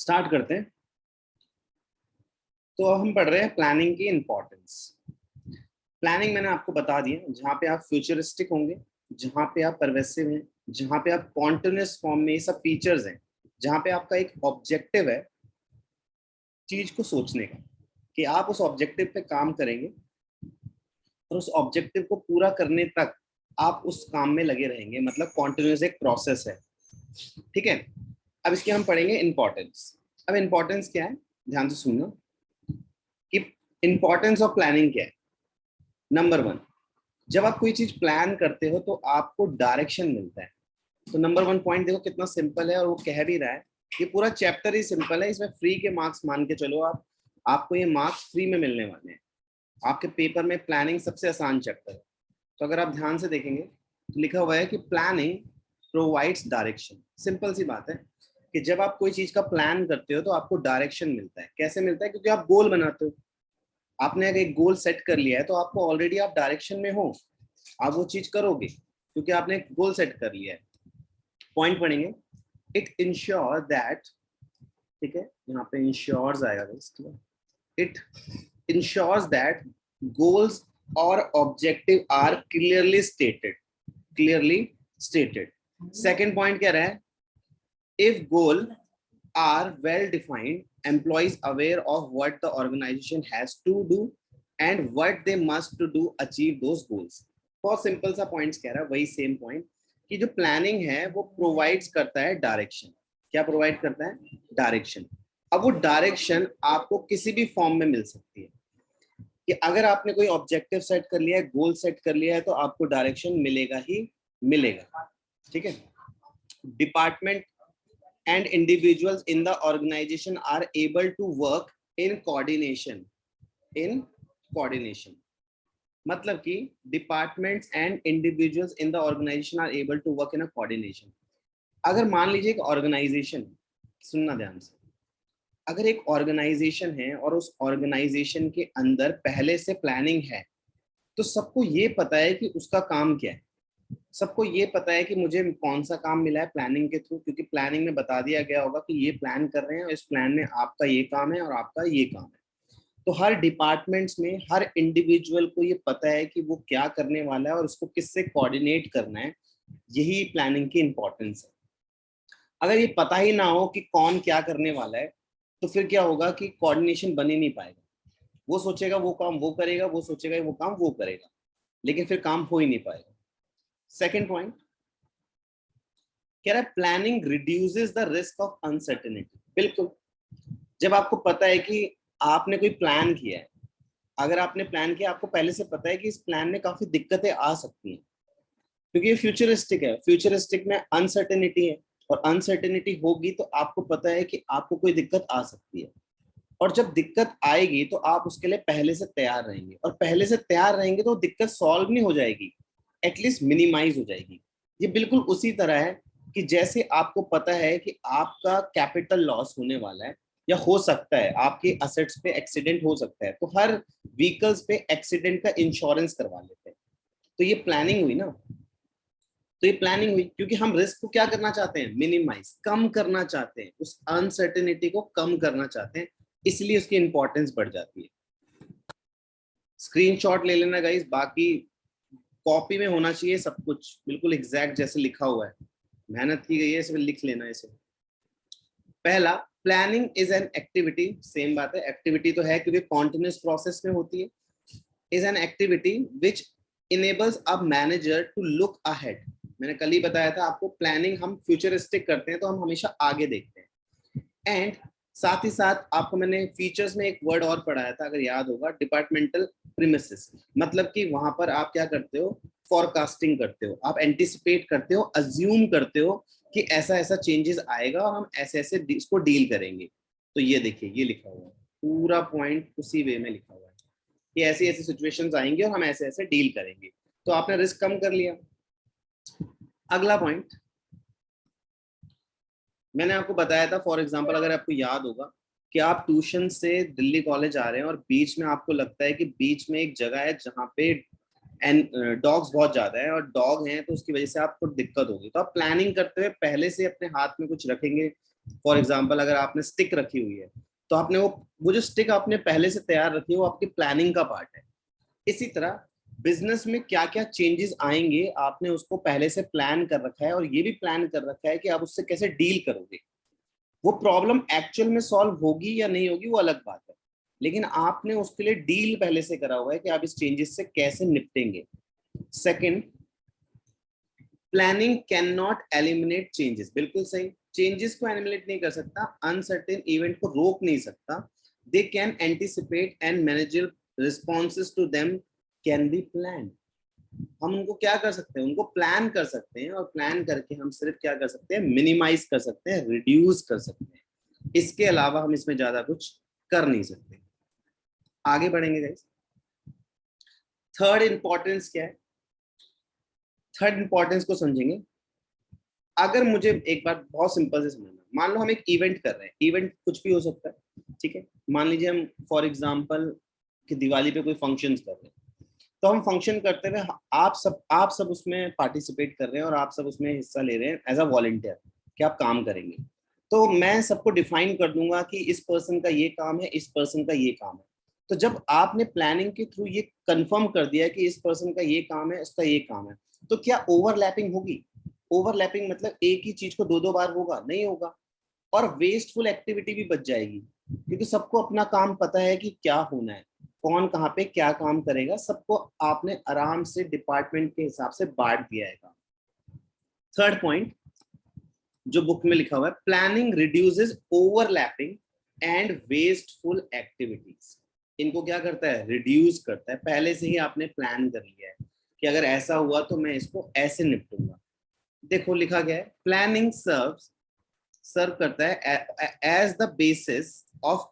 Start करते हैं। तो हम पढ़ रहे हैं प्लानिंग की इंपॉर्टेंस। प्लानिंग मैंने आपको बता दिया, जहाँ पे आप फ्यूचरिस्टिक होंगे, जहाँ पे आप परवेसिव हैं, जहाँ पे आप कॉन्टिन्यूअस फॉर्म में, ये सब फीचर्स हैं, जहाँ पे आपका एक ऑब्जेक्टिव है चीज को सोचने का कि आप उस ऑब्जेक्टिव पे काम करेंगे और उस ऑब्जेक्टिव को पूरा करने तक आप उस काम में लगे रहेंगे, मतलब कॉन्टिन्यूअस एक प्रोसेस है। ठीक है, अब इसके हम पढ़ेंगे इंपॉर्टेंस। अब इंपॉर्टेंस क्या है, ध्यान से सुनना कि इंपॉर्टेंस ऑफ प्लानिंग क्या है। नंबर वन, जब आप कोई चीज प्लान करते हो तो आपको डायरेक्शन मिलता है। तो नंबर वन पॉइंट देखो कितना सिंपल है, और वो कह भी रहा है। ये पूरा चैप्टर ही सिंपल है, इसमें फ्री के मार्क्स मान के चलो आप, आपको ये मार्क्स फ्री में मिलने वाले हैं। आपके पेपर में प्लानिंग सबसे आसान चैप्टर है। तो अगर आप ध्यान से देखेंगे तो लिखा हुआ है कि प्लानिंग प्रोवाइड्स डायरेक्शन। सिंपल सी बात है कि जब आप कोई चीज का प्लान करते हो तो आपको डायरेक्शन मिलता है। कैसे मिलता है? क्योंकि आप गोल बनाते हो। आपने अगर एक गोल सेट कर लिया है तो आपको ऑलरेडी आप डायरेक्शन में हो, आप वो चीज करोगे क्योंकि आपने एक गोल सेट कर लिया है। पॉइंट पढ़ेंगे, इट इंश्योर दैट, ठीक है, यहाँ पे इंश्योर्स आएगा guys. It ensures that goals और objective are clearly stated. Clearly stated. Second point कह रहा है, if goal are well defined, employees aware of what the organization has to do and what they must to do achieve those goals। बहुत simple सा points कह रहा है, वही same point कि जो प्लानिंग है वो प्रोवाइड्स करता है डायरेक्शन। क्या प्रोवाइड करता है? डायरेक्शन। अब वो डायरेक्शन आपको किसी भी फॉर्म में मिल सकती है कि अगर आपने कोई ऑब्जेक्टिव सेट कर लिया है, गोल सेट कर लिया है, तो आपको डायरेक्शन मिलेगा ही मिलेगा। ठीक है, department and individuals in the organization are able to work in coordination। in coordination मतलब कि departments and individuals in the organization are able to work in a coordination। अगर मान लीजिए एक ऑर्गेनाइजेशन, सुनना ध्यान से, अगर एक ऑर्गेनाइजेशन है और उस ऑर्गेनाइजेशन के अंदर पहले से प्लानिंग है, तो सबको ये पता है कि उसका काम क्या है। सबको ये पता है कि मुझे कौन सा काम मिला है प्लानिंग के थ्रू, क्योंकि प्लानिंग में बता दिया गया होगा कि ये प्लान कर रहे हैं और इस प्लान में आपका ये काम है और आपका ये काम है। तो हर डिपार्टमेंट्स में हर इंडिविजुअल को ये पता है कि वो क्या करने वाला है और उसको किससे कोऑर्डिनेट करना है। यही प्लानिंग की इंपॉर्टेंस है। अगर ये पता ही ना हो कि कौन क्या करने वाला है, तो फिर क्या होगा कि कोऑर्डिनेशन बन ही नहीं पाएगा। वो सोचेगा वो काम वो करेगा, वो सोचेगा वो काम वो करेगा, लेकिन फिर काम हो ही नहीं पाएगा। सेकेंड पॉइंट कह रहा है, planning reduces the risk of uncertainty. बिल्कुल, जब आपको पता है कि आपने कोई प्लान किया है, अगर आपने प्लान किया, आपको पहले से पता है कि इस प्लान में काफी दिक्कतें आ सकती हैं, क्योंकि ये फ्यूचरिस्टिक है। फ्यूचरिस्टिक में अनसर्टेनिटी है, और अनसर्टेनिटी होगी तो आपको पता है कि आपको कोई दिक्कत आ सकती है। और जब दिक्कत आएगी तो आप उसके लिए पहले से तैयार रहेंगे, और पहले से तैयार रहेंगे तो दिक्कत सॉल्व नहीं हो जाएगी, एटलीस्ट मिनिमाइज हो जाएगी। ये बिल्कुल उसी तरह है कि जैसे आपको पता है कि आपका कैपिटल लॉस होने वाला है या हो सकता है, आपके असेट्स पे एक्सीडेंट हो सकता है, तो हर व्हीकल्स पे एक्सीडेंट का इंश्योरेंस करवा लेते हैं। तो ये प्लानिंग हुई ना, तो ये प्लानिंग हुई क्योंकि हम रिस्क को क्या करना चाहते हैं? मिनिमाइज, कम करना चाहते हैं, उस अनसर्टेनिटी को कम करना चाहते हैं, इसलिए उसकी इंपॉर्टेंस बढ़ जाती है। स्क्रीनशॉट ले लेना गाइस, बाकी कॉपी में होना चाहिए सब कुछ बिल्कुल एग्जैक्ट जैसे लिखा हुआ है, मेहनत की गई है, इसे लिख लेना इसे। पहला, planning is an activity. Same बात है, एक्टिविटी तो है क्योंकि कॉन्टिन्यूस प्रोसेस में होती है। Is an activity which enables a manager to look ahead. मैंने कल ही बताया था आपको, प्लानिंग हम फ्यूचरिस्टिक करते हैं तो हम हमेशा आगे देखते हैं। एंड साथ ही साथ आपको मैंने फीचर्स में एक वर्ड और पढ़ाया था, अगर याद होगा, डिपार्टमेंटल प्रीमिसेस। मतलब कि वहां पर आप क्या करते हो? फॉरकास्टिंग करते हो, आप एंटिसिपेट करते हो, अज्यूम करते हो कि ऐसा ऐसा चेंजेस आएगा और हम ऐसे ऐसे इसको डील करेंगे। तो ये देखिए, ये लिखा हुआ है, पूरा पॉइंट उसी वे में लिखा हुआ है कि ऐसी ऐसी सिचुएशंस आएंगी और हम ऐसे ऐसे डील करेंगे। तो आपने रिस्क कम कर लिया। अगला पॉइंट मैंने आपको बताया था, फॉर एग्जांपल अगर आपको याद होगा कि आप ट्यूशन से दिल्ली कॉलेज आ रहे हैं और बीच में आपको लगता है कि बीच में एक जगह है जहाँ पे डॉग्स बहुत ज्यादा है और डॉग हैं तो उसकी वजह से आपको दिक्कत होगी, तो आप प्लानिंग करते हुए पहले से अपने हाथ में कुछ रखेंगे फॉर एग्जाम्पल अगर आपने स्टिक रखी हुई है तो आपने वो जो स्टिक आपने पहले से तैयार रखी है वो आपकी प्लानिंग का पार्ट है। इसी तरह बिजनेस में क्या क्या चेंजेस आएंगे आपने उसको पहले से प्लान कर रखा है, और ये भी प्लान कर रखा है कि आप उससे कैसे डील करोगे। वो प्रॉब्लम एक्चुअल में सॉल्व होगी या नहीं होगी वो अलग बात है, लेकिन आपने उसके लिए डील पहले से करा हुआ है कि आप इस चेंजेस से कैसे निपटेंगे। Second, planning can not eliminate changes. बिल्कुल सही, चेंजेस को एलिमिनेट नहीं कर सकता, अनसर्टेन इवेंट को रोक नहीं सकता। They can anticipate and manager responses to them can be plan. हम उनको क्या कर सकते हैं, उनको प्लान कर सकते हैं, और प्लान करके हम सिर्फ क्या कर सकते हैं, मिनिमाइज कर सकते हैं, रिड्यूस कर सकते हैं। इसके अलावा हम इसमें ज्यादा कुछ कर नहीं सकते। आगे बढ़ेंगे गाइस। थर्ड इंपॉर्टेंस क्या है, थर्ड इंपॉर्टेंस को समझेंगे। अगर मुझे एक बार बहुत सिंपल से समझना, मान लो हम एक इवेंट कर रहे हैं, इवेंट कुछ भी हो सकता है, ठीक है। मान लीजिए हम फॉर एग्जांपल कि दिवाली पे कोई फंक्शंस कर रहे हैं, तो हम फंक्शन करते हुए आप सब उसमें पार्टिसिपेट कर रहे हैं और आप सब उसमें हिस्सा ले रहे हैं एज अ वॉलंटियर कि आप काम करेंगे। तो मैं सबको डिफाइन कर दूंगा कि इस पर्सन का ये काम है, इस पर्सन का ये काम है। तो जब आपने प्लानिंग के थ्रू ये कंफर्म कर दिया है कि इस पर्सन का ये काम है, इसका ये काम है, तो क्या ओवरलैपिंग होगी? ओवरलैपिंग मतलब एक ही चीज को दो दो बार होगा? नहीं होगा। और वेस्टफुल एक्टिविटी भी बच जाएगी, क्योंकि सबको अपना काम पता है कि क्या होना है, कौन कहाँ पे क्या काम करेगा, सबको आपने आराम से डिपार्टमेंट के हिसाब से बांट दिया है काम। थर्ड पॉइंट जो बुक में लिखा हुआ है, planning reduces overlapping and wasteful activities. इनको क्या करता है, रिड्यूस करता है। पहले से ही आपने प्लान कर लिया है कि अगर ऐसा हुआ तो मैं इसको ऐसे निपटूंगा। देखो लिखा गया है, प्लानिंग सर्व करता है as the basis of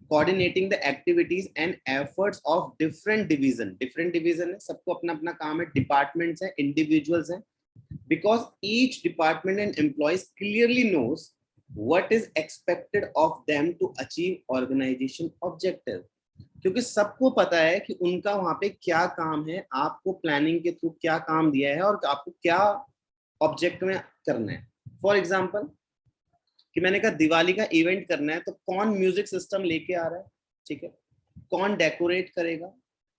coordinating the activities and efforts of different division. Different division है, सबको अपना अपना काम है, डिपार्टमेंट्स है, इंडिविजुअल्स हैं, because each department and employees clearly knows what is expected of them to achieve organization objective। क्योंकि सबको पता है कि उनका वहां पे क्या काम है, आपको प्लानिंग के थ्रू क्या काम दिया है और आपको क्या ऑब्जेक्ट में करना है। फॉर एग्जाम्पल कि मैंने कहा दिवाली का इवेंट करना है, तो कौन म्यूजिक सिस्टम लेके आ रहा है, ठीक है, कौन डेकोरेट करेगा,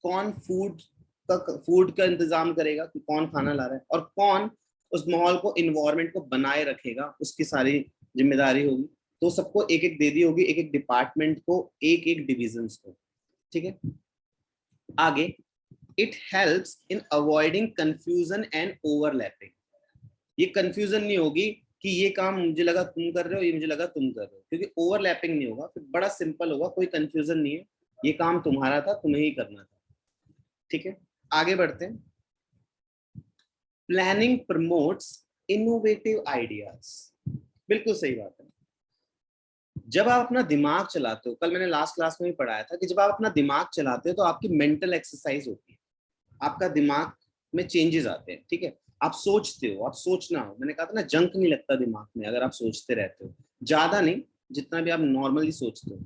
कौन फूड का इंतजाम करेगा कि कौन खाना ला रहा है, और कौन उस माहौल को, इन्वायरमेंट को बनाए रखेगा, उसकी सारी जिम्मेदारी होगी। तो सबको एक एक दे दी होगी, एक एक डिपार्टमेंट को, एक एक डिविजन को, ठीक है। आगे, it helps in avoiding confusion and overlapping. ये कंफ्यूजन नहीं होगी कि ये काम मुझे लगा तुम कर रहे हो, ये मुझे लगा तुम कर रहे हो, क्योंकि ओवरलैपिंग नहीं होगा, फिर बड़ा सिंपल होगा, कोई कंफ्यूजन नहीं है, ये काम तुम्हारा था, तुम्हें ही करना था, ठीक है। आगे बढ़ते हैं। Planning promotes innovative ideas. बिल्कुल सही बात है। जब आप अपना दिमाग चलाते हो, कल मैंने लास्ट क्लास में भी पढ़ाया था कि जब आप अपना दिमाग चलाते हो तो आपकी मेंटल एक्सरसाइज होती है, आपका दिमाग में चेंजेस आते हैं, ठीक है। आप सोचते हो, आप सोचना हो, मैंने कहा था ना, जंक नहीं लगता दिमाग में अगर आप सोचते रहते हो, ज्यादा नहीं, जितना भी आप नॉर्मली सोचते हो।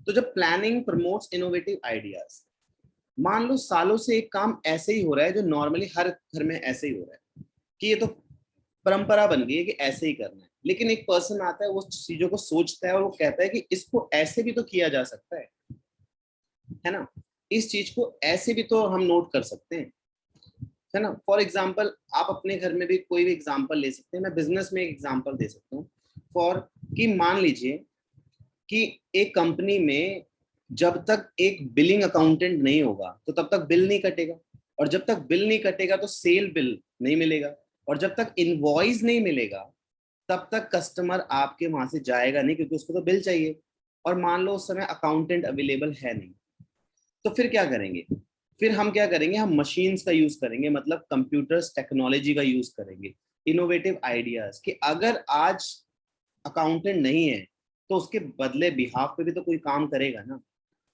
तो जब प्लानिंग प्रमोट्स इनोवेटिव आइडियाज, मान लो सालों से एक काम ऐसे ही हो रहा है जो नॉर्मली हर घर में ऐसे ही हो रहा है कि ये तो परंपरा बन गई है कि ऐसे ही करना है, लेकिन एक पर्सन आता है, वो चीजों को सोचता है और वो कहता है कि इसको ऐसे भी तो किया जा सकता है ना, इस चीज को ऐसे भी तो हम नोट कर सकते हैं, है ना। फॉर एग्जाम्पल आप अपने घर में भी कोई भी एग्जाम्पल ले सकते हैं, मैं बिजनेस में एक एग्जाम्पल दे सकता हूँ। फॉर कि मान लीजिए कि एक कंपनी में जब तक एक बिलिंग अकाउंटेंट नहीं होगा तो तब तक बिल नहीं कटेगा, और जब तक बिल नहीं कटेगा तो सेल बिल नहीं मिलेगा, और जब तक इनवॉइस नहीं मिलेगा तब तक कस्टमर आपके वहां से जाएगा नहीं, क्योंकि उसको तो बिल चाहिए। और मान लो उस समय अकाउंटेंट अवेलेबल है नहीं, तो फिर क्या करेंगे, फिर हम क्या करेंगे, हम मशीन्स का यूज करेंगे, मतलब कंप्यूटर्स टेक्नोलॉजी का यूज करेंगे, इनोवेटिव आइडियाज, कि अगर आज अकाउंटेंट नहीं है तो उसके बदले बिहाफ पे भी तो कोई काम करेगा ना।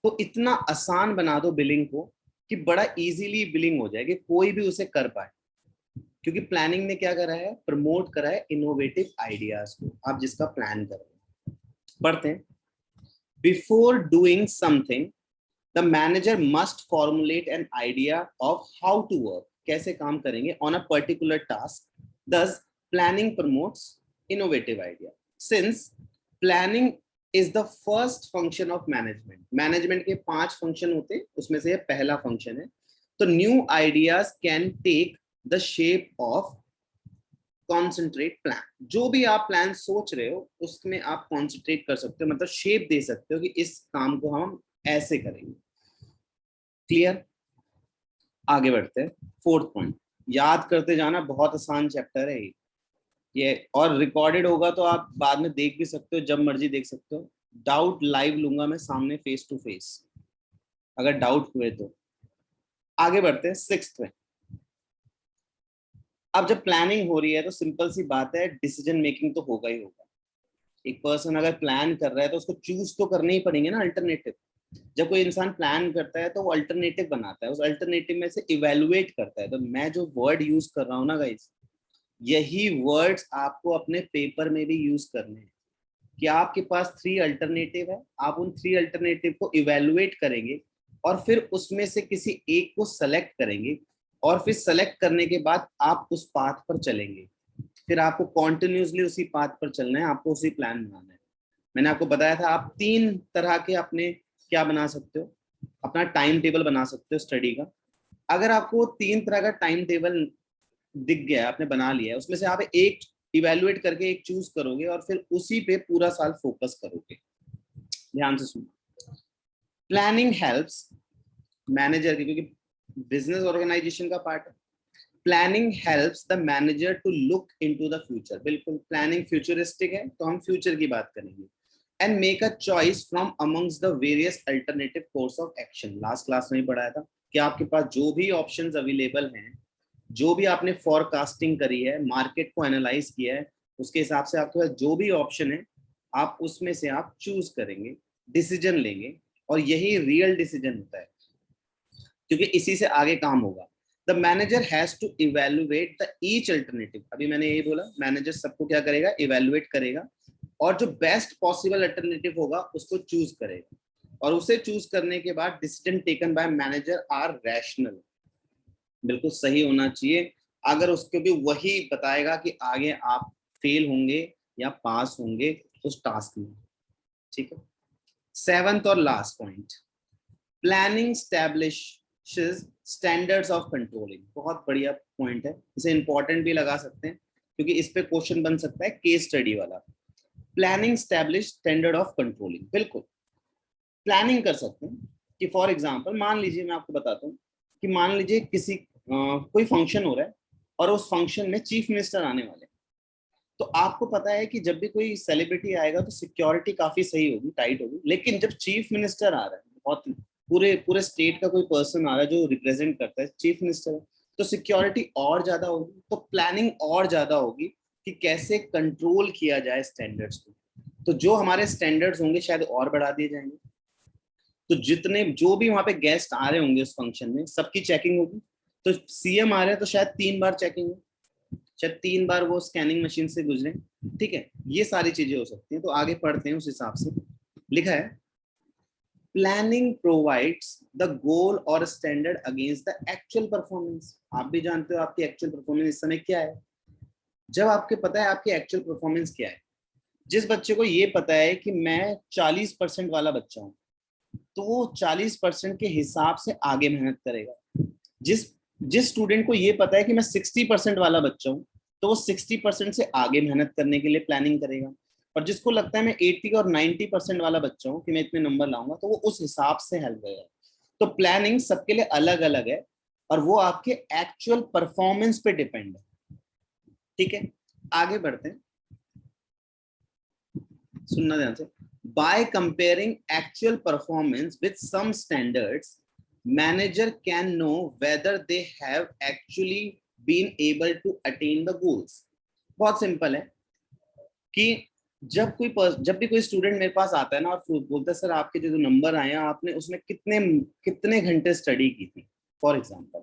तो इतना आसान बना दो बिलिंग को कि बड़ा इजीली बिलिंग हो जाएगी, कोई भी उसे कर पाए, क्योंकि प्लानिंग ने क्या करा है, प्रमोट करा है इनोवेटिव आइडियाज को, आप जिसका प्लान कर रहे हैं। पढ़ते हैं, before doing something the manager must formulate an idea of how to work, कैसे काम करेंगे on a particular task, this planning promotes innovative idea. Since planning is the first function of management, management के 5 function होते हैं, उसमें से ये पहला फंक्शन है। तो new ideas can take the shape of concentrate plan. जो भी आप प्लान सोच रहे हो उसमें आप कॉन्सेंट्रेट कर सकते हो, मतलब शेप दे सकते हो कि इस काम को हम ऐसे करेंगे। क्लियर? आगे बढ़ते हैं। 4th पॉइंट, याद करते जाना, बहुत आसान चैप्टर है ये, और रिकॉर्डेड होगा तो आप बाद में देख भी सकते हो, जब मर्जी देख सकते हो। डाउट लाइव लूंगा मैं सामने, फेस टू फेस, अगर डाउट हुए तो। आगे बढ़ते हैं 6th में। अब जब प्लानिंग हो रही है तो सिंपल सी बात है, डिसीजन मेकिंग तो होगा ही होगा। एक पर्सन अगर प्लान कर रहा है तो उसको चूज तो करने ही पड़ेंगे ना अल्टरनेटिव। जब कोई इंसान प्लान करता है तो वो अल्टरनेटिव बनाता है, उस अल्टरनेटिव में से इवेलुएट करता है। तो मैं जो वर्ड यूज कर रहा हूँ ना गाइस, यही वर्ड्स आपको अपने पेपर में भी यूज करने हैं। कि आपके पास 3 अल्टरनेटिव है, आप उन 3 अल्टरनेटिव को इवेलुएट करेंगे और फिर उसमें से किसी एक को सेलेक्ट करेंगे, और फिर सेलेक्ट करने के बाद आप उस पाथ पर चलेंगे। फिर आपको कॉन्टिन्यूसली उसी पाथ पर चलना है, आपको उसी प्लान बनाना है। मैंने आपको बताया था आप 3 तरह के अपने क्या बना सकते हो, अपना टाइम टेबल बना सकते हो स्टडी का। अगर आपको 3 तरह का टाइम टेबल दिख गया, आपने बना लिया है, उसमें से आप एक इवेलुएट करके एक चूज करोगे और फिर उसी पे पूरा साल फोकस करोगे। ध्यान से सुनो। प्लानिंग हेल्प्स मैनेजर की, क्योंकि बिजनेस ऑर्गेनाइजेशन का पार्ट है, planning helps the manager to look into the future. बिल्कुल प्लानिंग फ्यूचरिस्टिक है तो हम फ्यूचर की बात करेंगे। And make a choice from amongst the various alternative course of action. Last class में ही पढ़ाया था कि आपके पास जो भी ऑप्शंस अवेलेबल हैं, जो भी आपने फॉरकास्टिंग करी है, मार्केट को एनालाइज किया है, उसके हिसाब से आपके पास जो भी ऑप्शन है, आप उसमें से आप चूज करेंगे, डिसीजन लेंगे, और यही रियल डिसीजन होता है, क्योंकि इसी से आगे काम होगा। The manager has to evaluate the each alternative. अभी मैंने यही बोला, मैनेजर सबको क्या करेगा, इवेलुएट करेगा, और जो बेस्ट पॉसिबल अल्टरनेटिव होगा उसको चूज करेगा, और उसे चूज करने के बाद decision taken by manager are rational, बिल्कुल सही होना चाहिए। अगर उसको भी वही बताएगा कि आगे आप फेल होंगे या पास होंगे उस टास्क में। ठीक है। 7th और last point, planning establishes standards of controlling. बहुत बढ़िया पॉइंट है, इसे इंपॉर्टेंट भी लगा सकते हैं क्योंकि इस पे क्वेश्चन बन सकता है केस स्टडी वाला। Planning establish standard of controlling. बिल्कुल प्लानिंग कर सकते हैं कि फॉर एग्जांपल मान लीजिए, मैं आपको बताता हूँ कि मान लीजिए किसी कोई फंक्शन हो रहा है और उस फंक्शन में चीफ मिनिस्टर आने वाले हैं। तो आपको पता है कि जब भी कोई सेलिब्रिटी आएगा तो सिक्योरिटी काफी सही होगी, टाइट होगी, लेकिन जब चीफ मिनिस्टर आ रहा है, बहुत पूरे पूरे स्टेट का कोई पर्सन आ रहा है जो रिप्रेजेंट करता है चीफ मिनिस्टर है, तो सिक्योरिटी और ज्यादा होगी, तो प्लानिंग और ज्यादा होगी कि कैसे कंट्रोल किया जाए स्टैंडर्ड्स को। तो जो हमारे स्टैंडर्ड्स होंगे शायद और बढ़ा दिए जाएंगे। तो जितने जो भी वहां पे गेस्ट आ रहे होंगे उस फंक्शन में, सबकी चेकिंग होगी। तो सीएम आ रहे हैं तो शायद 3 बार चेकिंग हो, शायद 3 बार वो स्कैनिंग मशीन से गुजरे। ठीक है, ये सारी चीजें हो सकती हैं। तो आगे पढ़ते हैं, उस हिसाब से लिखा है, प्लानिंग प्रोवाइड्स द गोल और standard against the actual performance. आप भी जानते हो आपकी एक्चुअल परफॉर्मेंस इस समय क्या है। जब आपको पता है आपकी एक्चुअल परफॉर्मेंस क्या है, जिस बच्चे को ये पता है कि मैं 40% वाला बच्चा हूँ, तो वो 40% के हिसाब से आगे मेहनत करेगा। जिस जिस स्टूडेंट को ये पता है कि मैं 60% वाला बच्चा हूँ, तो वो 60% से आगे मेहनत करने के लिए प्लानिंग करेगा। और जिसको लगता है मैं 80 और 90% वाला बच्चा हूँ कि मैं इतने नंबर लाऊंगा, तो वो उस हिसाब से हेल्प करेगा। तो प्लानिंग सबके लिए अलग अलग है और वो आपके एक्चुअल परफॉर्मेंस पे डिपेंड है। ठीक है, आगे बढ़ते हैं, सुनना ध्यान से। By comparing actual performance with some standards, manager can know whether they have actually been able to attain the goals. बहुत सिंपल है कि जब भी कोई स्टूडेंट मेरे पास आता है ना और बोलता है सर आपके जो नंबर आए हैं आपने उसमें कितने कितने घंटे स्टडी की थी फॉर एग्जांपल।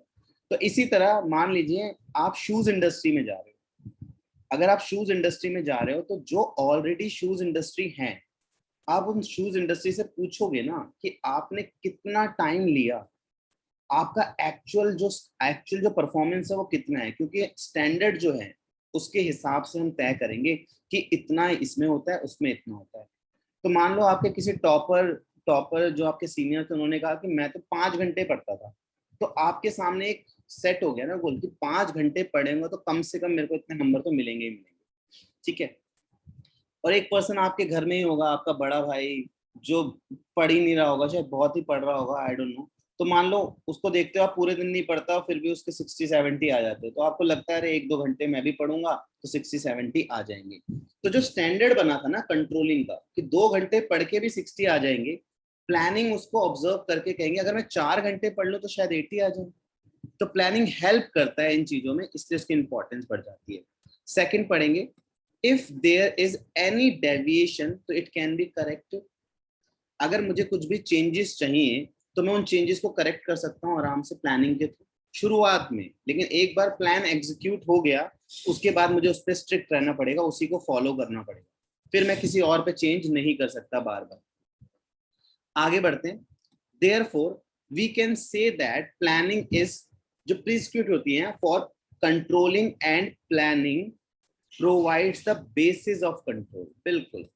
तो इसी तरह मान लीजिए आप शूज इंडस्ट्री में जा रहे हो, अगर आप शूज इंडस्ट्री में जा रहे हो तो जो ऑलरेडी शूज इंडस्ट्री है, आप उन शूज इंडस्ट्री से पूछोगे ना कि आपने कितना टाइम लिया, आपका एक्चुअल जो परफॉर्मेंस है वो कितना है, क्योंकि स्टैंडर्ड जो है उसके हिसाब से हम तय करेंगे कि इतना इसमें होता है, उसमें इतना होता है। तो मान लो आपके किसी टॉपर जो आपके सीनियर थे, उन्होंने कहा कि मैं तो 5 घंटे पढ़ता था, तो आपके सामने एक सेट हो गया ना गोल कि 5 घंटे पढ़ेंगे तो कम से कम मेरे को इतने नंबर तो मिलेंगे ही मिलेंगे, ठीक है। और एक पर्सन आपके घर में ही होगा, आपका बड़ा भाई, जो पढ़ ही नहीं रहा होगा, चाहे बहुत ही पढ़ रहा होगा, आई डोंट नो, तो मान लो उसको देखते हो आप पूरे दिन नहीं पढ़ता, फिर भी उसके 60-70 आ जाते हैं, तो आपको लगता है अरे 1-2 घंटे मैं भी पढ़ूंगा तो 60-70 आ जाएंगे। तो जो स्टैंडर्ड बना था ना कंट्रोलिंग का कि 2 घंटे पढ़ के भी 60 आ जाएंगे, प्लानिंग उसको ऑब्जर्व करके कहेंगे अगर मैं 4 घंटे पढ़ लूँ तो शायद 80 आ जाए। तो प्लानिंग हेल्प करता है इन चीजों में, इसलिए इसकी इंपॉर्टेंस बढ़ जाती है। सेकंड पढ़ेंगे, if there is any deviation तो इट कैन बी करेक्टेड। अगर मुझे कुछ भी चेंजेस चाहिए तो मैं उन चेंजेस को करेक्ट कर सकता हूँ आराम से प्लानिंग के थ्रू शुरुआत में, लेकिन एक बार प्लान एग्जीक्यूट हो गया उसके बाद मुझे उस पर स्ट्रिक्ट रहना पड़ेगा, उसी को फॉलो करना पड़ेगा, फिर मैं किसी और पे चेंज नहीं कर सकता बार बार। आगे बढ़ते हैं। Therefore we can say that planning is, जो प्रिस्क्रिप्ट होती है for controlling and planning provides the basis of control. बिल्कुल,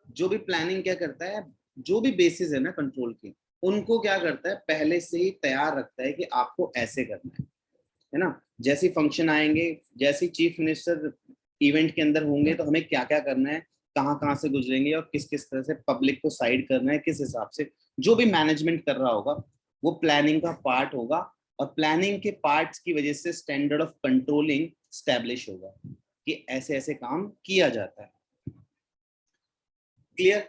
जो भी प्लानिंग क्या करता है, जो भी बेसिस है ना कंट्रोल के, उनको क्या करता है पहले से ही तैयार रखता है कि आपको ऐसे करना है ना। जैसे फंक्शन आएंगे, जैसे चीफ मिनिस्टर इवेंट के अंदर होंगे तो हमें क्या क्या करना है, कहाँ कहाँ से गुजरेंगे और किस किस तरह से पब्लिक को साइड करना है, किस हिसाब से, जो भी मैनेजमेंट कर रहा होगा वो प्लानिंग का पार्ट होगा, और प्लानिंग के पार्ट्स की वजह से स्टैंडर्ड ऑफ कंट्रोलिंग स्टैब्लिश होगा कि ऐसे ऐसे काम किया जाता है। क्लियर?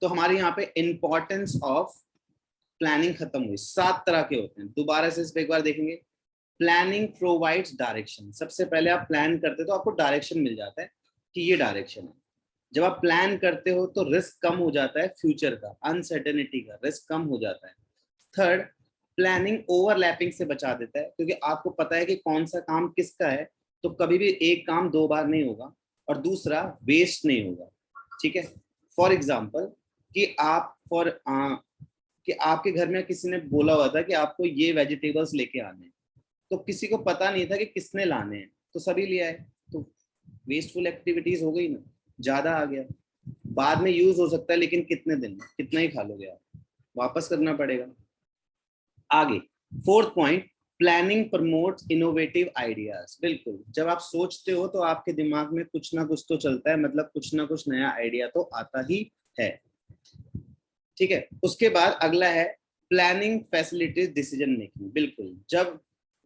तो हमारे यहाँ पे इंपॉर्टेंस ऑफ प्लानिंग खत्म हुई। 7 तरह के होते हैं, दोबारा से इस पे एक बार देखेंगे। Planning provides direction. सबसे पहले आप प्लान करते तो आपको डायरेक्शन मिल जाता है कि ये डायरेक्शन है। जब आप प्लान करते हो तो रिस्क कम हो जाता है, फ्यूचर का अनसर्टेनिटी का रिस्क कम हो जाता है। थर्ड, प्लानिंग ओवरलैपिंग से बचा देता है, क्योंकि आपको पता है कि कौन सा काम किसका है, तो कभी भी एक काम 2 बार नहीं होगा, और दूसरा वेस्ट नहीं होगा, ठीक है। फॉर एग्जाम्पल कि आप कि आपके घर में किसी ने बोला हुआ था कि आपको ये वेजिटेबल्स लेके आने हैं, तो किसी को पता नहीं था कि किसने लाने हैं, तो सभी ले आए, तो वेस्टफुल एक्टिविटीज हो गई ना, ज्यादा आ गया, बाद में यूज हो सकता है लेकिन कितने दिन, कितना ही खा लोगे आप, वापस करना पड़ेगा। आगे fourth point, planning promotes innovative ideas. बिल्कुल, जब आप सोचते हो तो आपके दिमाग में कुछ ना कुछ तो चलता है, मतलब कुछ ना कुछ नया आइडिया तो आता ही है, ठीक है। उसके बाद अगला है प्लानिंग फैसिलिटीज डिसीजन मेकिंग। बिल्कुल, जब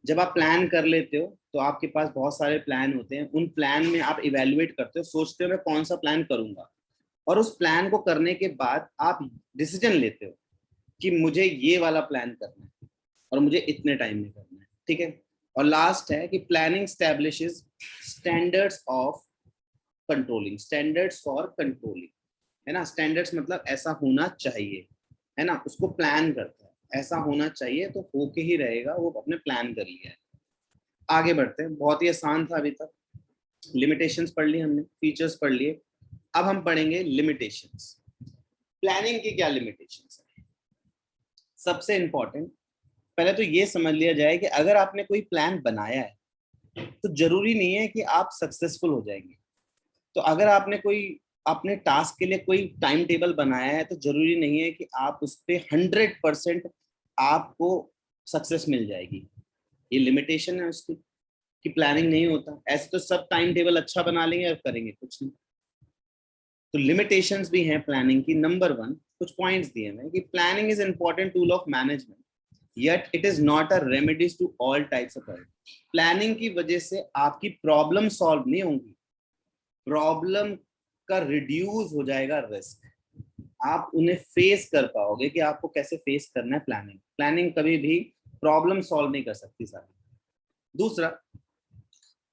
जब आप प्लान कर लेते हो तो आपके पास बहुत सारे प्लान होते हैं, उन प्लान में आप इवेलुएट करते हो, सोचते हो मैं कौन सा प्लान करूंगा, और उस प्लान को करने के बाद आप डिसीजन लेते हो कि मुझे ये वाला प्लान करना है और मुझे इतने टाइम में करना है, ठीक है। और लास्ट है कि planning establishes standards of controlling, standards for controlling, है ना। स्टैंडर्ड्स मतलब ऐसा होना चाहिए, है ना, उसको प्लान करता है, ऐसा होना चाहिए तो होके ही रहेगा, वो अपने प्लान कर लिया है। आगे बढ़ते हैं, बहुत ही आसान था अभी तक, लिमिटेशंस पढ़ ली हमने, फीचर्स पढ़ लिए, अब हम पढ़ेंगे लिमिटेशंस। प्लानिंग की क्या लिमिटेशंस है? सबसे इंपॉर्टेंट, पहले तो ये समझ लिया जाए कि अगर आपने कोई प्लान बनाया है तो जरूरी नहीं है कि आप सक्सेसफुल हो जाएंगे। तो अगर आपने कोई अपने टास्क के लिए कोई टाइम टेबल बनाया है तो जरूरी नहीं है कि आप उस पर 100% आपको सक्सेस मिल जाएगी। ये लिमिटेशन है उसकी कि प्लानिंग नहीं होता, ऐसे तो सब टाइम टेबल अच्छा बना लेंगे और करेंगे कुछ नहीं। तो लिमिटेशंस भी हैं प्लानिंग की। नंबर 1, कुछ पॉइंट्स दिए हैं कि planning is important tool of management yet it is not a remedies to all types of problem. Planning की वजह से आपकी प्रॉब्लम सॉल्व नहीं होंगी, प्रॉब्लम का रिड्यूस हो जाएगा रिस्क, आप उन्हें फेस कर पाओगे कि आपको कैसे फेस करना है। प्लानिंग कभी भी प्रॉब्लम सॉल्व नहीं कर सकती सारी। दूसरा,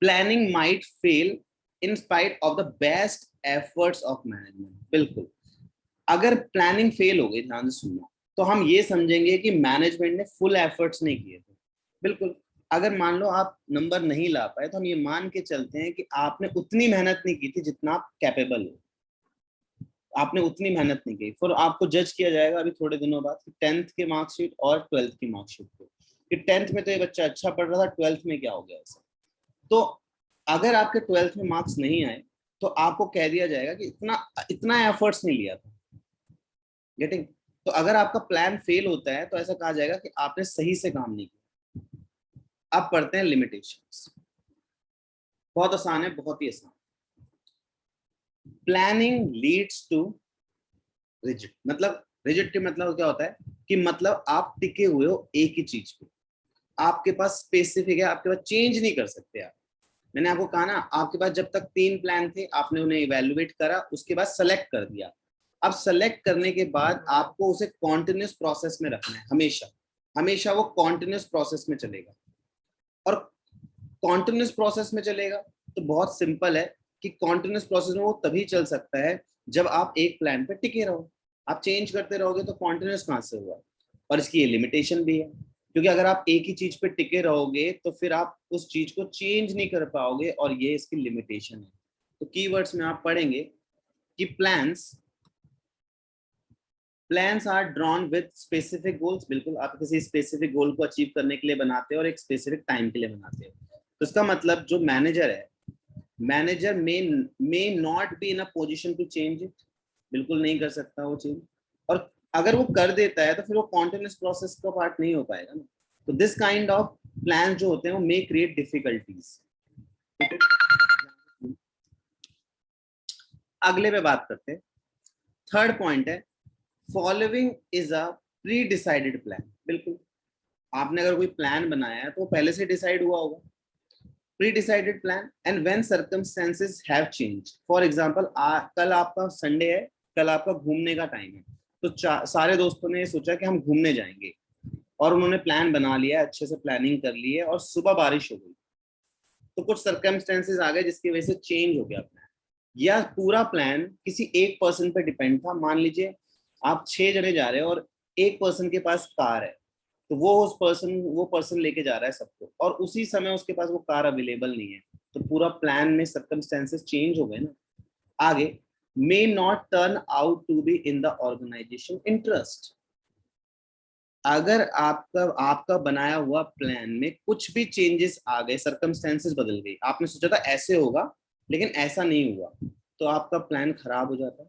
planning might fail in spite of the best efforts of management. बिल्कुल, अगर प्लानिंग फेल हो गई, ध्यान से सुनना, तो हम ये समझेंगे कि मैनेजमेंट ने फुल एफर्ट्स नहीं किए थे। बिल्कुल, अगर मान लो आप नंबर नहीं ला पाए तो हम ये मान के चलते हैं कि आपने उतनी मेहनत नहीं की थी जितना आप कैपेबल हो, आपने उतनी मेहनत नहीं की, फिर आपको जज किया जाएगा अभी थोड़े दिनों बाद 10th की मार्कशीट और 12th की मार्कशीट को, कि 10th में तो ये बच्चा अच्छा पढ़ रहा था, 12th में क्या हो गया ऐसा। तो अगर आपके 12th में मार्क्स नहीं आए तो आपको कह दिया जाएगा कि इतना इतना एफर्ट्स नहीं लिया था। गेटिंग? तो अगर आपका प्लान फेल होता है तो ऐसा कहा जाएगा कि आपने सही से काम नहीं किया। अब पढ़ते हैं लिमिटेशंस। बहुत आसान है, बहुत ही आसान। Planning leads to rigid. मतलब रिजिड के मतलब क्या होता है कि मतलब आप टिके हुए हो एक ही चीज पे, आपके पास स्पेसिफिक है, आपके पास चेंज नहीं कर सकते आप। मैंने आपको कहा ना, आपके पास जब तक 3 प्लान थे, आपने उन्हें इवेलुएट करा, उसके बाद सेलेक्ट कर दिया। अब सेलेक्ट करने के बाद आपको उसे कॉन्टिन्यूस प्रोसेस में रखना है, हमेशा हमेशा वो कॉन्टिन्यूस प्रोसेस में चलेगा। और कॉन्टिन्यूस प्रोसेस में चलेगा तो बहुत सिंपल है कि कॉन्टिन्यूस प्रोसेस में वो तभी चल सकता है जब आप एक प्लान पे टिके रहो। आप चेंज करते रहोगे तो कॉन्टिन्यूस कहां से होगा? और इसकी ये लिमिटेशन भी है, क्योंकि अगर आप एक ही चीज पे टिके रहोगे तो फिर आप उस चीज को चेंज नहीं कर पाओगे, और ये इसकी लिमिटेशन है। तो कीवर्ड्स में आप पढ़ेंगे कि plans are drawn with specific goals. बिल्कुल, आप किसी स्पेसिफिक गोल को अचीव करने के लिए बनाते हो और एक स्पेसिफिक टाइम के लिए बनाते हो। तो इसका मतलब जो मैनेजर है, manager may not be in a position to change it. बिल्कुल नहीं कर सकता वो चेंज। और अगर वो कर देता है तो फिर वो कॉन्टिन्यूस प्रोसेस का पार्ट नहीं हो पाएगा ना। तो दिस काइंड ऑफ प्लान जो होते हैं वो मे क्रिएट डिफिकल्टीज। अगले पे बात करते हैं। थर्ड पॉइंट है, following is a pre decided plan. बिल्कुल, आपने अगर कोई प्लान बनाया है तो वो पहले से डिसाइड हुआ होगा। Pre decided plan and when circumstances have change. For example, कल आपका संडे है, कल आपका घूमने का टाइम है, तो सारे दोस्तों ने सोचा कि हम घूमने जाएंगे, और उन्होंने प्लान बना लिया, अच्छे से प्लानिंग कर ली है, और सुबह बारिश हो गई। तो कुछ सर्कमस्टेंसेस आ गए जिसकी वजह से चेंज हो गया प्लान, या पूरा प्लान किसी एक पर्सन पे डिपेंड था। मान लीजिए आप 6 जने जा रहे हो और एक पर्सन के पास कार है, तो वो पर्सन लेके जा रहा है सबको, और उसी समय उसके पास वो कार अवेलेबल नहीं है, तो पूरा प्लान में सर्कमस्टेंसेस चेंज हो गए ना। आगे, may not turn out to be in the organisation interest. अगर आपका आपका बनाया हुआ प्लान में कुछ भी चेंजेस आ गए, सर्कमस्टेंसेस बदल गई, आपने सोचा था ऐसे होगा लेकिन ऐसा नहीं हुआ, तो आपका प्लान खराब हो जाता है,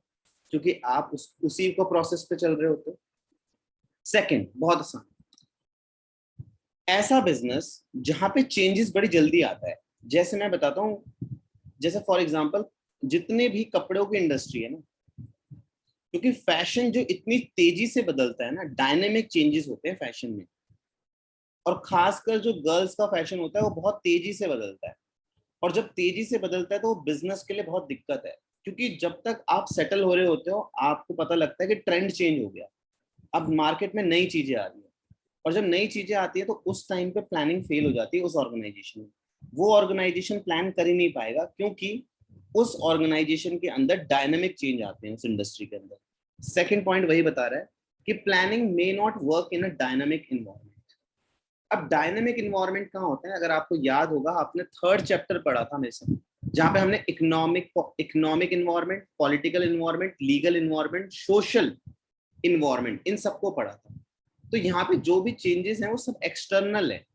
क्योंकि आप उसी को प्रोसेस पे चल रहे होते। सेकंड, बहुत आसान, ऐसा बिजनेस जहां पे चेंजेस बड़ी जल्दी आता है। जैसे मैं बताता हूँ, जैसे फॉर एग्जांपल जितने भी कपड़ों की इंडस्ट्री है ना, क्योंकि फैशन जो इतनी तेजी से बदलता है ना, डायनेमिक चेंजेस होते हैं फैशन में, और खासकर जो गर्ल्स का फैशन होता है वो बहुत तेजी से बदलता है। और जब तेजी से बदलता है तो वो बिजनेस के लिए बहुत दिक्कत है, क्योंकि जब तक आप सेटल हो रहे होते हो आपको पता लगता है कि ट्रेंड चेंज हो गया, अब मार्केट में नई चीजें आ रही है। और जब नई चीजें आती है तो उस टाइम पे प्लानिंग फेल हो जाती है उस ऑर्गेनाइजेशन में। वो ऑर्गेनाइजेशन प्लान कर ही नहीं पाएगा, क्योंकि उस ऑर्गेनाइजेशन के अंदर डायनेमिक चेंज आते हैं उस इंडस्ट्री के अंदर। सेकेंड पॉइंट वही बता रहा है कि planning may not work in a dynamic environment. अब डायनेमिक इन्वायरमेंट कहाँ होता है? अगर आपको याद होगा, आपने थर्ड चैप्टर पढ़ा था मेरे से, जहां पे हमने economic environment, political environment, legal environment, social environment, इन सबको पढ़ा था। तो यहाँ पे जो भी चेंजेस हैं वो सब एक्सटर्नल है।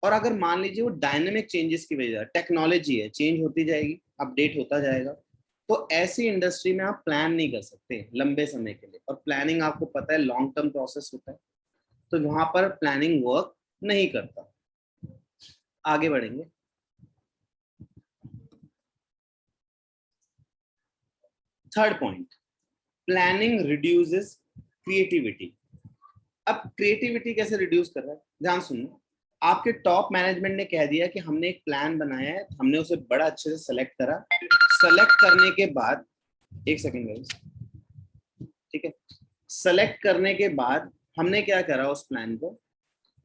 और अगर मान लीजिए वो डायनेमिक चेंजेस की वजह, टेक्नोलॉजी है, चेंज होती जाएगी, अपडेट होता जाएगा, तो ऐसी इंडस्ट्री में आप प्लान नहीं कर सकते लंबे समय के लिए। और प्लानिंग आपको पता है लॉन्ग टर्म प्रोसेस होता है, तो वहां पर प्लानिंग वर्क नहीं करता। आगे बढ़ेंगे। Third point, planning reduces creativity. अब क्रिएटिविटी कैसे रिड्यूस कर रहा है, ध्यान सुनना। आपके टॉप मैनेजमेंट ने कह दिया कि हमने एक प्लान बनाया है, हमने उसे बड़ा अच्छे से सेलेक्ट करा। सेलेक्ट करने के बाद, एक सेकेंड गाइस, ठीक है, सेलेक्ट करने के बाद हमने क्या करा, उस प्लान को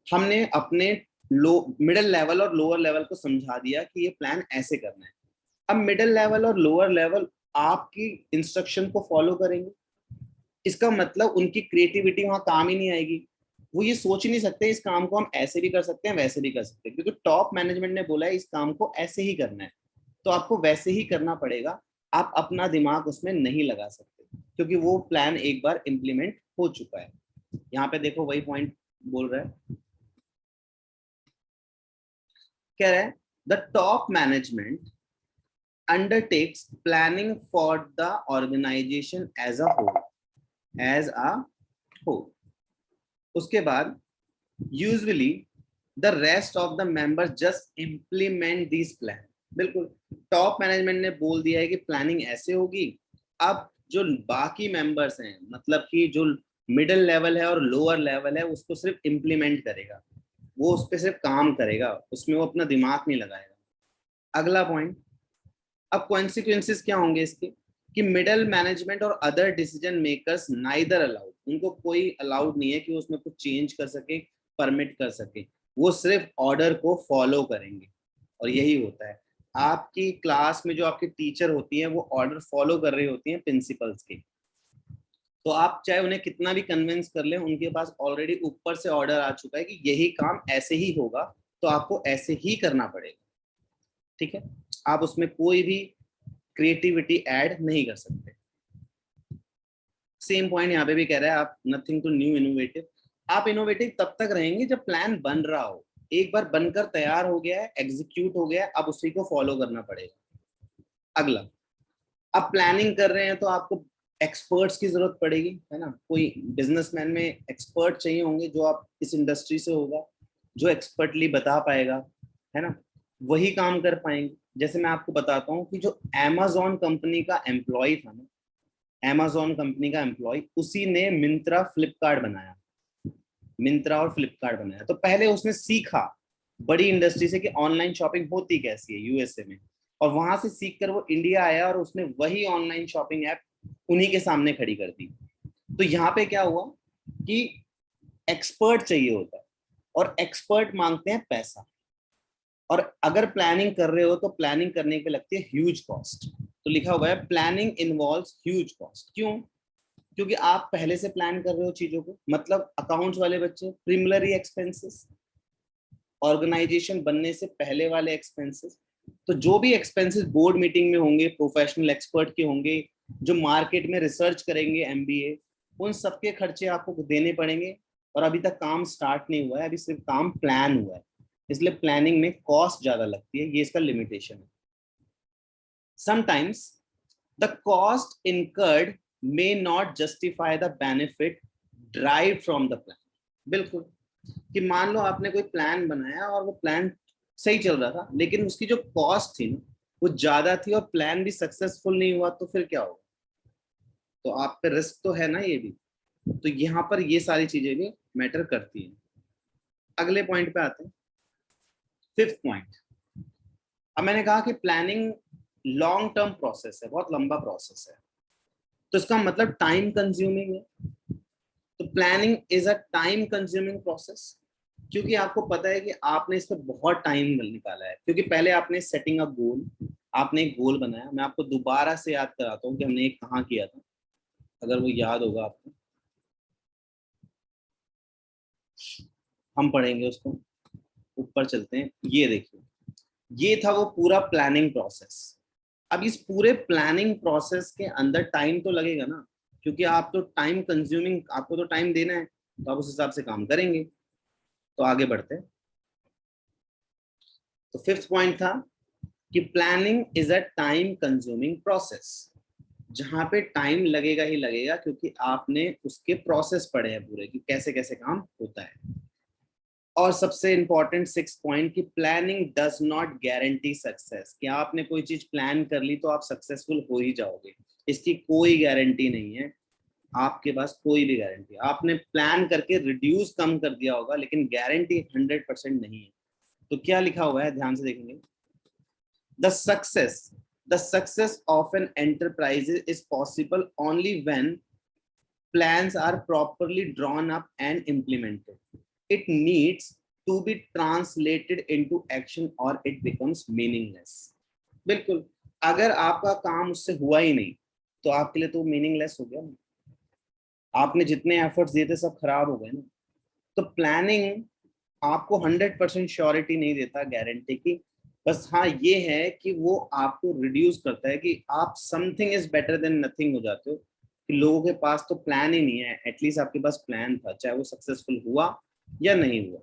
हमने अपने लो मिडिल लेवल और लोअर लेवल को समझा दिया कि ये प्लान ऐसे करना है। अब मिडिल लेवल और लोअर लेवल आपकी इंस्ट्रक्शन को फॉलो करेंगे, इसका मतलब उनकी क्रिएटिविटी वहां काम ही नहीं आएगी। वो ये सोच नहीं सकते इस काम को हम ऐसे भी कर सकते हैं, वैसे भी कर सकते हैं, क्योंकि टॉप मैनेजमेंट ने बोला है इस काम को ऐसे ही करना है, तो आपको वैसे ही करना पड़ेगा। आप अपना दिमाग उसमें नहीं लगा सकते, क्योंकि वो प्लान एक बार इंप्लीमेंट हो चुका है। यहाँ पे देखो, वही पॉइंट बोल रहा है, कह रहा है the top management undertakes planning for the organization as a whole. उसके बाद usually the rest of the members just implement these plan. बिल्कुल टॉप मैनेजमेंट ने बोल दिया है कि प्लानिंग ऐसे होगी, अब जो बाकी मेंबर्स हैं मतलब कि जो मिडिल लेवल है और लोअर लेवल है उसको सिर्फ इम्प्लीमेंट करेगा, वो उस पर सिर्फ काम करेगा, उसमें वो अपना दिमाग नहीं लगाएगा। अगला पॉइंट, अब कॉन्सिक्वेंसेस क्या होंगे इसके कि मिडिल मैनेजमेंट और other decision makers neither allowed, उनको कोई अलाउड नहीं है कि उसमें कुछ चेंज कर सके, परमिट कर सके, वो सिर्फ ऑर्डर को फॉलो करेंगे। और यही होता है आपकी क्लास में जो आपकी टीचर होती हैं वो ऑर्डर फॉलो कर रही होती हैं प्रिंसिपल्स के, तो आप चाहे उन्हें कितना भी कन्विंस कर लें, उनके पास ऑलरेडी ऊपर से ऑर्डर आ चुका है कि यही काम ऐसे ही होगा, तो आपको ऐसे ही करना पड़ेगा। ठीक है, आप उसमें कोई भी क्रिएटिविटी ऐड नहीं कर सकते। सेम पॉइंट यहाँ पे भी कह रहा है, आप नथिंग टू न्यू इनोवेटिव, आप इनोवेटिव तब तक रहेंगे जब प्लान बन रहा हो, एक बार बनकर तैयार हो गया है, एग्जीक्यूट हो गया है, अब उसी को फॉलो करना पड़ेगा। अगला, आप प्लानिंग कर रहे हैं तो आपको एक्सपर्ट्स की जरूरत पड़ेगी, है ना, कोई बिजनेसमैन में एक्सपर्ट चाहिए होंगे जो आप इस इंडस्ट्री से होगा, जो एक्सपर्टली बता पाएगा, है ना, वही काम कर पाएंगे। जैसे मैं आपको बताता हूँ कि जो अमेज़न कंपनी का एम्प्लॉय था ना, अमेज़न कंपनी का एम्प्लॉय, उसी ने मिंत्रा फ्लिपकार्ट बनाया, मिंत्रा और फ्लिपकार्ट बनाया। तो पहले उसने सीखा बड़ी इंडस्ट्री से कि ऑनलाइन शॉपिंग होती कैसी है यूएसए में, और वहां से सीख कर वो इंडिया आया और उसने वही ऑनलाइन शॉपिंग ऐप उन्हीं के सामने खड़ी कर दी। तो यहाँ पे क्या हुआ कि एक्सपर्ट चाहिए होता है और एक्सपर्ट मांगते हैं पैसा, और अगर प्लानिंग कर रहे हो तो प्लानिंग करने के लगती है ह्यूज कॉस्ट। तो लिखा हुआ है प्लानिंग इन्वॉल्व्स ह्यूज कॉस्ट। क्यों? क्योंकि आप पहले से प्लान कर रहे हो चीजों को, मतलब अकाउंट्स वाले बच्चे प्रीमिलरी एक्सपेंसेस, ऑर्गेनाइजेशन बनने से पहले वाले एक्सपेंसेस, तो जो भी एक्सपेंसेस बोर्ड मीटिंग में होंगे, प्रोफेशनल एक्सपर्ट के होंगे, जो मार्केट में रिसर्च करेंगे एमबीए, उन सबके खर्चे आपको देने पड़ेंगे। और अभी तक काम स्टार्ट नहीं हुआ है, अभी सिर्फ काम प्लान हुआ है, इसलिए प्लानिंग में कॉस्ट ज्यादा लगती है, ये इसका लिमिटेशन है। Sometimes the cost incurred may not justify the benefit derived from the plan। बिल्कुल, कि मान लो आपने कोई प्लान बनाया और वो प्लान सही चल रहा था, लेकिन उसकी जो कॉस्ट थी वो ज्यादा थी और प्लान भी सक्सेसफुल नहीं हुआ, तो फिर क्या होगा? तो आप पे रिस्क तो है ना ये भी। तो यहाँ पर ये सारी चीजें भी मैटर करती हैं। अगले पॉइंट पे आते हैं, फिफ्थ पॉइंट। अब मैंने कहा कि प्लानिंग लॉन्ग टर्म प्रोसेस है, बहुत लंबा प्रोसेस है, तो इसका मतलब टाइम कंज्यूमिंग है। तो planning is a time consuming process, क्योंकि आपको पता है कि आपने इस पर बहुत टाइम निकाला है, क्योंकि पहले आपने सेटिंग अ गोल, आपने एक गोल बनाया। मैं आपको दोबारा से याद कराता हूँ कि हमने एक कहाँ किया था, अगर वो याद होगा आपको, हम पढ़ेंगे उसको। ऊपर चलते हैं, ये देखिए, ये था वो पूरा प्लानिंग प्रोसेस। अब इस पूरे प्लानिंग प्रोसेस के अंदर टाइम तो लगेगा ना, क्योंकि आप तो टाइम कंज्यूमिंग, आपको तो टाइम देना है, तो आप उस हिसाब से काम करेंगे। तो आगे बढ़ते हैं। तो फिफ्थ पॉइंट था कि planning is a time consuming process, जहां पे टाइम लगेगा ही लगेगा, क्योंकि आपने उसके प्रोसेस पढ़े हैं पूरे कि कैसे कैसे काम होता है। और सबसे इंपॉर्टेंट सिक्स पॉइंट कि planning does not guarantee success, कि आपने कोई चीज प्लान कर ली तो आप सक्सेसफुल हो ही जाओगे, इसकी कोई गारंटी नहीं है। आपके पास कोई भी गारंटी, आपने प्लान करके रिड्यूस कम कर दिया होगा, लेकिन गारंटी 100% नहीं है। तो क्या लिखा हुआ है, ध्यान से देखेंगे, the success of an enterprise is possible only when plans are properly drawn up and implemented. It needs to be translated into action or it becomes meaningless। बिल्कुल, अगर आपका काम उससे हुआ ही नहीं तो आपके लिए तो मीनिंगलेस हो गया ना, आपने जितने एफर्ट्स दिए थे सब खराब हो गए ना। तो प्लानिंग आपको 100% श्योरिटी नहीं देता, गारंटी की, बस हाँ ये है कि वो आपको रिड्यूस करता है कि आप something is better than nothing हो जाते हो, कि लोगों के पास तो प्लान ही नहीं है, एटलीस्ट आपके पास प्लान था, चाहे वो सक्सेसफुल हुआ या नहीं हुआ।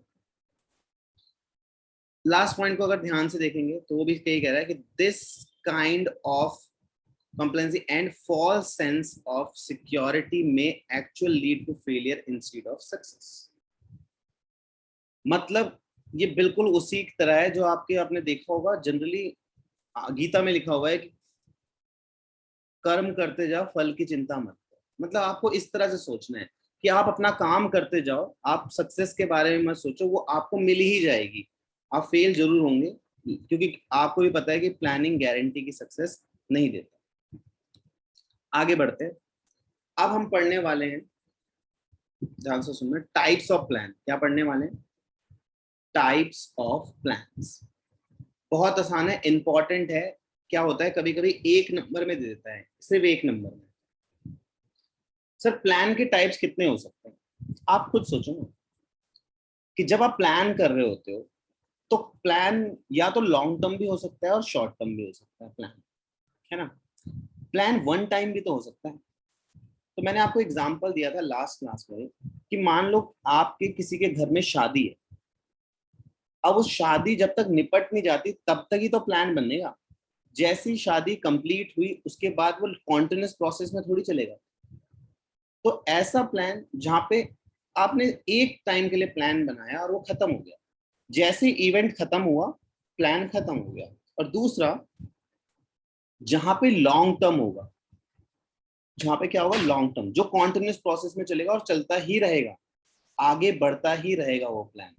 लास्ट पॉइंट को अगर ध्यान से देखेंगे तो वो भी यही कह रहा है कि this kind of complacency and false sense of security may actually lead to failure instead of success. मतलब ये बिल्कुल उसी की तरह है जो आपने देखा होगा जनरली गीता में लिखा हुआ है कि कर्म करते जाओ फल की चिंता मत करो। मतलब आपको इस तरह से सोचना है कि आप अपना काम करते जाओ, आप सक्सेस के बारे में मत सोचो, वो आपको मिल ही जाएगी। आप फेल जरूर होंगे क्योंकि आपको भी पता है कि प्लानिंग गारंटी की सक्सेस नहीं देता। आगे बढ़ते हैं। अब हम पढ़ने वाले हैं, ध्यान से सुनना, टाइप्स ऑफ प्लान। क्या पढ़ने वाले हैं? Types of plans. बहुत आसान है, इंपॉर्टेंट है। क्या होता है कभी कभी एक नंबर में दे देता है, सिर्फ एक नंबर में। सर प्लान के टाइप्स कितने हो सकते हैं? आप खुद सोचो ना कि जब आप प्लान कर रहे होते हो तो प्लान या तो लॉन्ग टर्म भी हो सकता है और शॉर्ट टर्म भी हो सकता है प्लान, है ना। प्लान वन टाइम भी तो हो सकता है। तो मैंने आपको एग्जांपल दिया था लास्ट क्लास में कि मान लो आपके किसी के घर में शादी है। अब उस शादी जब तक निपट नहीं जाती तब तक ही तो प्लान बनेगा। जैसी शादी कंप्लीट हुई उसके बाद वो कॉन्टिन्यूस प्रोसेस में थोड़ी चलेगा। तो ऐसा प्लान जहां पे आपने एक टाइम के लिए प्लान बनाया और वो खत्म हो गया, जैसे इवेंट खत्म हुआ प्लान खत्म हो गया। और दूसरा जहां पे लॉन्ग टर्म होगा, जहां पे क्या होगा लॉन्ग टर्म, जो कॉन्टिन्यूस प्रोसेस में चलेगा और चलता ही रहेगा, आगे बढ़ता ही रहेगा वो प्लान।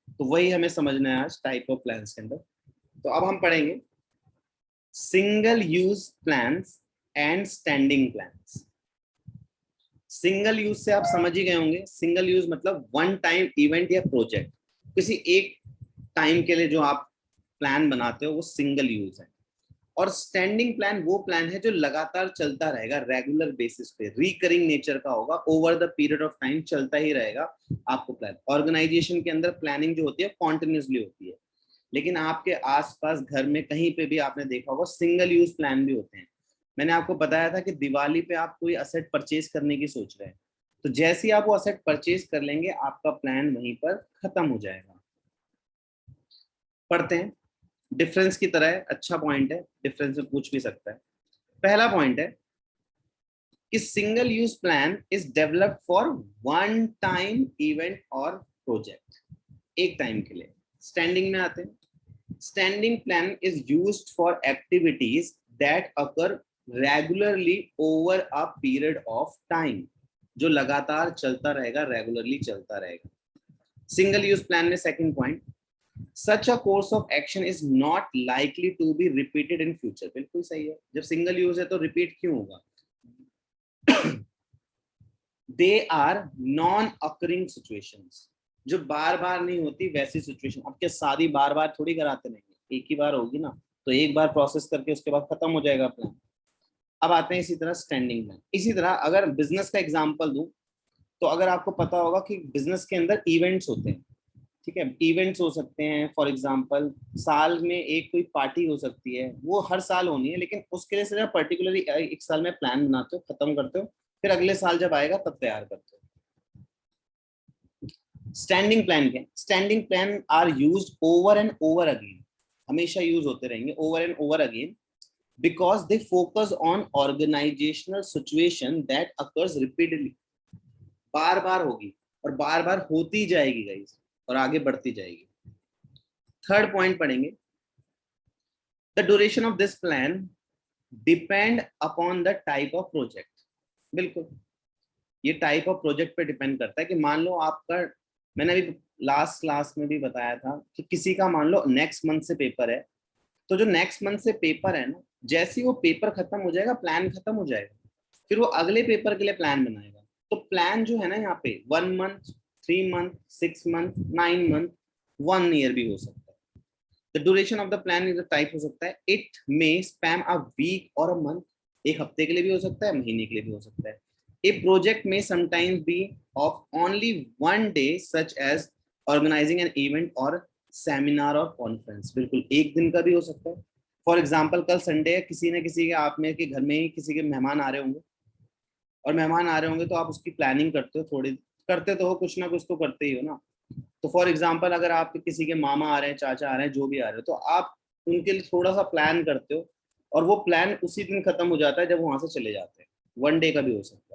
तो वही हमें समझना है आज टाइप ऑफ प्लान्स के अंदर। तो अब हम पढ़ेंगे single use plans and standing plans. Single use से आप समझ ही गए होंगे, सिंगल यूज मतलब वन टाइम इवेंट या प्रोजेक्ट, किसी एक टाइम के लिए जो आप प्लान बनाते हो वो सिंगल यूज है। और स्टैंडिंग प्लान वो प्लान है जो लगातार चलता रहेगा, रेगुलर बेसिस पे, रिकरिंग नेचर का होगा, over the period of time चलता ही रहेगा आपको प्लान। ऑर्गेनाइजेशन के अंदर प्लानिंग जो होती है कॉन्टिन्यूसली होती है, लेकिन आपके आसपास घर में कहीं पे भी आपने देखा होगा सिंगल यूज प्लान भी होते हैं। मैंने आपको बताया था कि दिवाली पे आप कोई असेट परचेज करने की सोच रहे हैं, तो जैसे ही आप वो असेट परचेज कर लेंगे आपका प्लान वहीं पर खत्म हो जाएगा। पढ़ते हैं। डिफरेंस की तरह है, अच्छा पॉइंट है, डिफरेंस में पूछ भी सकता है। पहला पॉइंट है कि single use plan is developed for one time event और प्रोजेक्ट, एक टाइम के लिए। स्टैंडिंग में आते हैं। Standing plan is used for activities that occur regularly over a period of time, जो लगातार चलता रहेगा, रेगुलरली चलता रहेगा। सिंगल यूज प्लान में second point, such a course of action is not likely to be repeated in future। बिल्कुल सही है, जब सिंगल यूज है तो रिपीट क्यों होगा? They are non occurring situations, जो बार बार नहीं होती वैसी सिचुएशन। अब क्या शादी बार बार थोड़ी कराते रहेंगे, एक ही बार होगी ना, तो एक बार प्रोसेस करके उसके बाद खत्म हो जाएगा प्लान। अब आते हैं इसी तरह स्टैंडिंग प्लान। इसी तरह अगर बिजनेस का एग्जांपल दूं तो अगर आपको पता होगा कि बिजनेस के अंदर इवेंट्स होते हैं, ठीक है, इवेंट्स हो सकते हैं। फॉर एग्जांपल साल में एक कोई पार्टी हो सकती है, वो हर साल होनी है, लेकिन उसके लिए सिर्फ पर्टिकुलरली एक साल में प्लान बनाते हो, खत्म करते हो, फिर अगले साल जब आएगा तब तैयार करते हो। स्टैंडिंग प्लान के, standing plan are used over and over again, हमेशा यूज होते रहेंगे over and over again, because they focus on organisational situation that occurs repeatedly. बार बार होगी और बार बार होती जाएगी गाइस, और आगे बढ़ती जाएगी। थर्ड पॉइंट पढ़ेंगे, the duration of this plan depend upon the type of project. बिल्कुल, ये टाइप ऑफ प्रोजेक्ट पे डिपेंड करता है कि मान लो आपका, मैंने अभी लास्ट क्लास में भी बताया था कि किसी का मान लो नेक्स्ट मंथ से पेपर है, तो जो नेक्स्ट मंथ से पेपर है ना, जैसे ही वो पेपर खत्म हो जाएगा प्लान खत्म हो जाएगा, फिर वो अगले पेपर के लिए प्लान बनाएगा। तो प्लान जो है ना यहाँ पे 1 month, 3 month, 6 month, 9 month, 1 year भी हो सकता है। The duration of the plan is type हो सकता है, it may span a week और अ मंथ, एक हफ्ते के लिए भी हो सकता है, महीने के लिए भी हो सकता है। ए प्रोजेक्ट में sometimes be of only one day such as organising an event और सेमिनार और कॉन्फ्रेंस। बिल्कुल एक दिन का भी हो सकता है। फॉर एग्जाम्पल कल संडे है, किसी न किसी के आप में के घर में ही किसी के मेहमान आ रहे होंगे, और मेहमान आ रहे होंगे तो आप उसकी प्लानिंग करते हो, थोड़ी करते तो हो, कुछ ना कुछ तो करते ही हो ना। तो फॉर एग्जाम्पल अगर आप किसी के मामा आ रहे हैं, चाचा आ रहे हैं, जो भी आ रहे हैं, तो आप उनके लिए थोड़ा सा प्लान करते हो और वो प्लान उसी दिन खत्म हो जाता है जब वहां से चले जाते हैं, वन डे का भी हो सकता है।